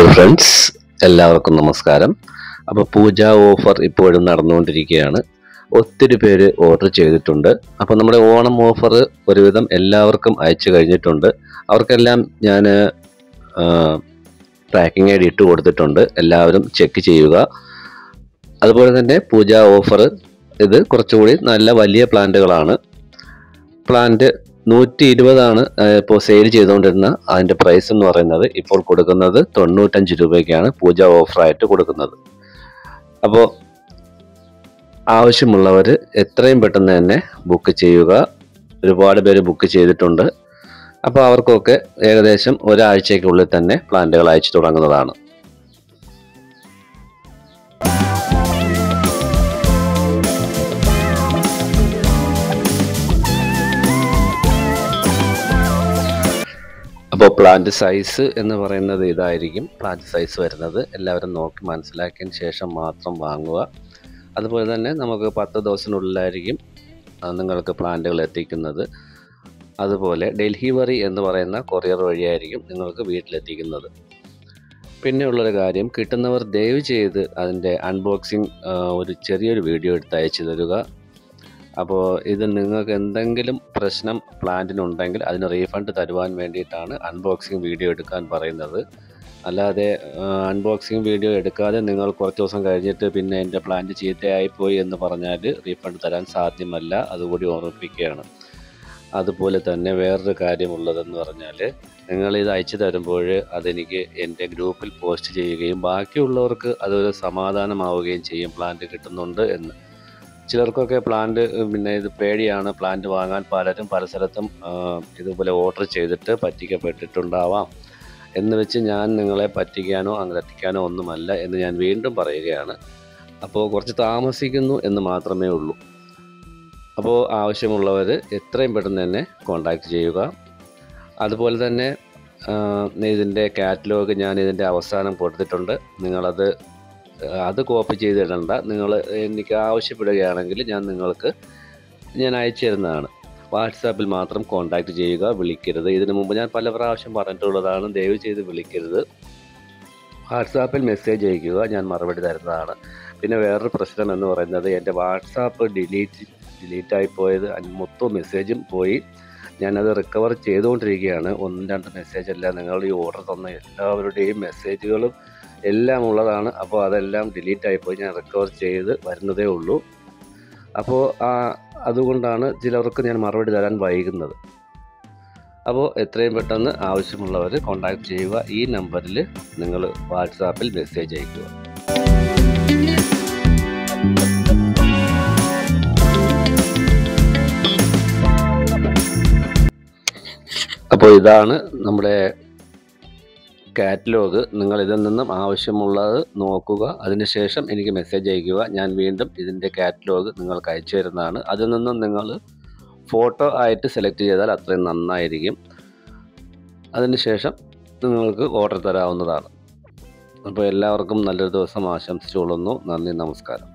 Dear friends, എല്ലാവർക്കും നമസ്കാരം. അപ്പോൾ പൂജ ഓഫർ ഇപ്പോഴും നടന്നുകൊണ്ടിരിക്കുകയാണ്. ഒത്തിരി പേര് ഓർഡർ ചെയ്തിട്ടുണ്ട്. അപ്പോൾ നമ്മുടെ ഓണം ഓഫർ ഒരുവിധം എല്ലാവർക്കും അയച്ചു കഴിഞ്ഞിട്ടുണ്ട്. അവർക്കെല്ലാം ഞാൻ ട്രാക്കിംഗ് ഐഡി ഇട്ട് കൊടുത്തിട്ടുണ്ട്. എല്ലാവരും ചെക്ക് ചെയ്യുക. അതുപോലെ തന്നെ പൂജ ഓഫർ ഇത് കുറച്ചുകൂടി നല്ല വലിയ പ്ലാന്റുകളാണ്. പ്ലാന്റ് 120 ഇപ്പോൾ സെയിൽ ചെയ്തുകൊണ്ടിരുന്ന അതിൻ്റെ പ്രൈസ് എന്ന് പറയുന്നത് ഇപ്പോൾ കൊടുക്കുന്നത് 95 രൂപയ്ക്കാണ് പൂജ ഓഫറായിട്ട് കൊടുക്കുന്നത്. അപ്പോൾ ആവശ്യമുള്ളവർ എത്രയും പെട്ടെന്ന് തന്നെ ബുക്ക് ചെയ്യുക. ഒരുപാട് പേര് ബുക്ക് ചെയ്തിട്ടുണ്ട്. അപ്പോൾ അവർക്കൊക്കെ ഏകദേശം ഒരാഴ്ചയ്ക്കുള്ളിൽ തന്നെ പ്ലാന്റുകൾ അയച്ചു തുടങ്ങുന്നതാണ്. അപ്പോൾ പ്ലാന്റ് സൈസ് എന്ന് പറയുന്നത് ഇതായിരിക്കും. പ്ലാന്റ് സൈസ് വരുന്നത് എല്ലാവരും നോക്കി മനസ്സിലാക്കിയതിന് ശേഷം മാത്രം വാങ്ങുക. അതുപോലെ തന്നെ നമുക്ക് 10 ദിവസത്തിനുള്ളിലായിരിക്കും നിങ്ങൾക്ക് പ്ലാന്റുകൾ എത്തിക്കുന്നത്. അതുപോലെ ഡെലിവറി എന്ന് പറയുന്ന കൊറിയർ വഴിയായിരിക്കും നിങ്ങൾക്ക് വീട്ടിലെത്തിക്കുന്നത്. പിന്നെയുള്ളൊരു കാര്യം, കിട്ടുന്നവർ ദയവ് ചെയ്ത് അതിൻ്റെ അൺബോക്സിങ് ഒരു ചെറിയൊരു വീഡിയോ എടുത്ത് അയച്ചു തരിക. അപ്പോൾ ഇത് നിങ്ങൾക്ക് എന്തെങ്കിലും പ്രശ്നം പ്ലാന്റിനുണ്ടെങ്കിൽ അതിന് റീഫണ്ട് തരുവാൻ വേണ്ടിയിട്ടാണ് അൺബോക്സിങ് വീഡിയോ എടുക്കാൻ പറയുന്നത്. അല്ലാതെ അൺബോക്സിങ് വീഡിയോ എടുക്കാതെ നിങ്ങൾ കുറച്ച് ദിവസം കഴിഞ്ഞിട്ട് പിന്നെ എൻ്റെ പ്ലാന്റ് ചീത്തയായിപ്പോയി എന്ന് പറഞ്ഞാൽ റീഫണ്ട് തരാൻ സാധ്യമല്ല. അതുകൂടി ഓർമ്മിപ്പിക്കുകയാണ്. അതുപോലെ തന്നെ വേറൊരു കാര്യമുള്ളതെന്ന് പറഞ്ഞാൽ, നിങ്ങളിത് അയച്ചു തരുമ്പോൾ അതെനിക്ക് എൻ്റെ ഗ്രൂപ്പിൽ പോസ്റ്റ് ചെയ്യുകയും ബാക്കിയുള്ളവർക്ക് അതൊരു സമാധാനമാവുകയും ചെയ്യും പ്ലാന്റ് കിട്ടുന്നുണ്ട് എന്ന്. ചിലർക്കൊക്കെ പ്ലാന്റ് ഇത് പേടിയാണ്. പ്ലാന്റ് വാങ്ങാൻ പലരും പല സ്ഥലത്തും ഇതുപോലെ ഓർഡർ ചെയ്തിട്ട് പറ്റിക്കപ്പെട്ടിട്ടുണ്ടാവാം. എന്ന് വെച്ച് ഞാൻ നിങ്ങളെ പറ്റിക്കാനോ അങ്ങനെത്തിക്കാനോ ഒന്നുമല്ല എന്ന് ഞാൻ വീണ്ടും പറയുകയാണ്. അപ്പോൾ കുറച്ച് താമസിക്കുന്നു എന്ന് മാത്രമേ ഉള്ളൂ. അപ്പോൾ ആവശ്യമുള്ളവർ എത്രയും പെട്ടെന്ന് തന്നെ കോൺടാക്റ്റ് ചെയ്യുക. അതുപോലെ തന്നെ ഇതിൻ്റെ കാറ്റലോഗ് ഞാൻ ഇതിൻ്റെ അവസാനം കൊടുത്തിട്ടുണ്ട്. നിങ്ങളത് കോപ്പി ചെയ്തിടണ്ട. നിങ്ങൾ എനിക്ക് ആവശ്യപ്പെടുകയാണെങ്കിൽ ഞാൻ അയച്ചു തരുന്നതാണ്. വാട്സാപ്പിൽ മാത്രം കോൺടാക്റ്റ് ചെയ്യുക, വിളിക്കരുത്. ഇതിനു മുമ്പ് ഞാൻ പല പ്രാവശ്യം പറഞ്ഞിട്ടുള്ളതാണ്. ദയവ് ചെയ്ത് വിളിക്കരുത്. വാട്സാപ്പിൽ മെസ്സേജ് അയയ്ക്കുക, ഞാൻ മറുപടി തരുന്നതാണ്. പിന്നെ വേറൊരു പ്രശ്നം എന്ന് പറയുന്നത്, എൻ്റെ വാട്സാപ്പ് ഡിലീറ്റായി പോയത് മൊത്തം മെസ്സേജും പോയി. ഞാനത് റിക്കവർ ചെയ്തുകൊണ്ടിരിക്കുകയാണ്. 1-2 മെസ്സേജല്ല, നിങ്ങൾ ഈ ഓർഡർ തന്ന എല്ലാവരുടെയും മെസ്സേജുകളും എല്ലാം ഉള്ളതാണ്. അപ്പോൾ അതെല്ലാം ഡിലീറ്റായിപ്പോയി. ഞാൻ റിക്കവർ ചെയ്ത് വരുന്നതേ ഉള്ളൂ. അപ്പോൾ അതുകൊണ്ടാണ് ചിലർക്ക് ഞാൻ മറുപടി തരാൻ വൈകുന്നത്. അപ്പോൾ എത്രയും പെട്ടെന്ന് ആവശ്യമുള്ളവർ കോൺടാക്റ്റ് ചെയ്യുക. ഈ നമ്പറിൽ നിങ്ങൾ വാട്സാപ്പിൽ മെസ്സേജ് അയയ്ക്കുക. അപ്പോൾ ഇതാണ് നമ്മുടെ കാറ്റലോഗ്. നിങ്ങൾ ഇതിൽ നിന്നും ആവശ്യമുള്ളത് നോക്കുക. അതിനുശേഷം എനിക്ക് മെസ്സേജ് അയയ്ക്കുക. ഞാൻ വീണ്ടും ഇതിൻ്റെ കാറ്റലോഗ് നിങ്ങൾക്ക് അയച്ചു തരുന്നതാണ്. അതിൽ നിന്നും നിങ്ങൾ ഫോട്ടോ ആയിട്ട് സെലക്ട് ചെയ്താൽ അത്രയും നന്നായിരിക്കും. അതിനുശേഷം നിങ്ങൾക്ക് ഓർഡർ തരാവുന്നതാണ്. അപ്പോൾ എല്ലാവർക്കും നല്ലൊരു ദിവസം ആശംസിച്ചുകൊള്ളുന്നു. നന്ദി, നമസ്കാരം.